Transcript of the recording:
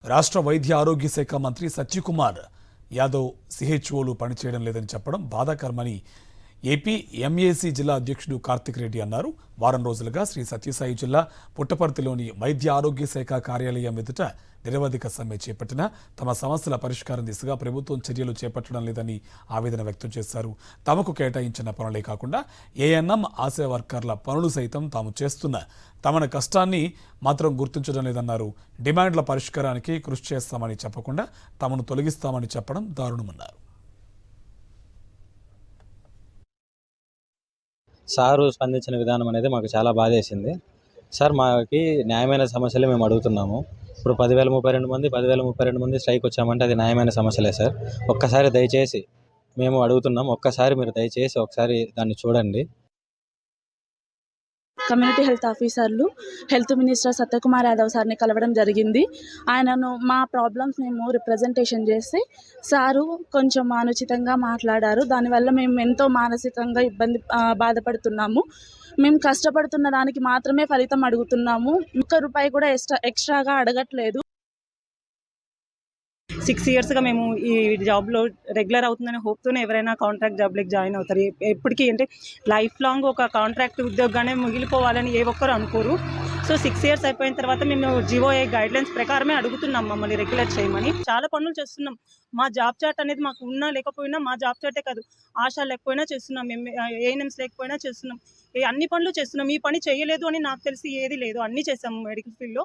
రాష్ట్ర వైద్య ఆరోగ్య శాఖ మంత్రి సత్యకుమార్ యాదవ్ సిహెచ్ఓలు పనిచేయడం లేదని చెప్పడం బాధాకరమని ఏపీ ఎంఏసీ జిల్లా అధ్యక్షుడు కార్తిక్ రెడ్డి అన్నారు. వారం రోజులుగా శ్రీ సత్యసాయి జిల్లా పుట్టపర్తిలోని వైద్య ఆరోగ్య శాఖ కార్యాలయం ఎదుట నిరవధిక సమ్మె చేపట్టినా తమ సమస్యల పరిష్కారం దిశగా ప్రభుత్వం చర్యలు చేపట్టడం లేదని ఆవేదన వ్యక్తం చేశారు. తమకు కేటాయించిన పనులే కాకుండా ఏఎన్ఎం ఆశా వర్కర్ల పనులు సైతం తాము చేస్తున్న తమ కష్టాన్ని మాత్రం గుర్తించడం లేదన్నారు. డిమాండ్ల పరిష్కారానికి కృషి చేస్తామని చెప్పకుండా తమను తొలగిస్తామని చెప్పడం దారుణమన్నారు. సారు స్పందించిన విధానం అనేది మాకు చాలా బాధేసింది. సార్ మాకి న్యాయమైన సమస్యలే మేము అడుగుతున్నాము. ఇప్పుడు 10,032 మంది స్ట్రైక్ వచ్చామంటే అది న్యాయమైన సమస్యలే సార్. ఒక్కసారి దయచేసి మేము అడుగుతున్నాం, ఒక్కసారి మీరు దయచేసి ఒకసారి దాన్ని చూడండి. కమ్యూనిటీ హెల్త్ ఆఫీసర్లు హెల్త్ మినిస్టర్ సత్యకుమార్ యాదవ్ సార్ని కలవడం జరిగింది. ఆయనను మా ప్రాబ్లమ్స్ మేము రిప్రజెంటేషన్ చేస్తే సారు కొంచెం అనుచితంగా మాట్లాడారు. దానివల్ల మేము ఎంతో మానసికంగా బాధపడుతున్నాము. మేము కష్టపడుతున్న దానికి మాత్రమే ఫలితం అడుగుతున్నాము. ₹1 కూడా ఎక్స్ట్రాగా అడగట్లేదు. 6 ఇయర్స్గా మేము ఈ జాబ్లో రెగ్యులర్ అవుతుందనే హోప్తోనే ఎవరైనా కాంట్రాక్ట్ జాబ్లోకి జాయిన్ అవుతారు. ఎప్పటికీ అంటే లైఫ్ లాంగ్ ఒక కాంట్రాక్ట్ ఉద్యోగానే మిగిలిపోవాలని ఏ ఒక్కరు అనుకోరు. సో 6 ఇయర్స్ అయిపోయిన తర్వాత మేము జీఓఏ గైడ్లైన్స్ ప్రకారమే అడుగుతున్నాం మమ్మల్ని రెగ్యులర్ చేయమని. చాలా పనులు చేస్తున్నాం. మా జాబ్ చార్ట్ అనేది మాకు ఉన్నా లేకపోయినా, మా జాబ్ చార్టే కాదు, ఆశా లేకపోయినా చేస్తున్నాం, మేము ఏఎన్ఎంస్ లేకపోయినా చేస్తున్నాం, అన్ని పనులు చేస్తున్నాం. ఈ పని చేయలేదు అని నాకు తెలిసి ఏది లేదు, అన్నీ చేసాము మెడికల్ ఫీల్డ్లో.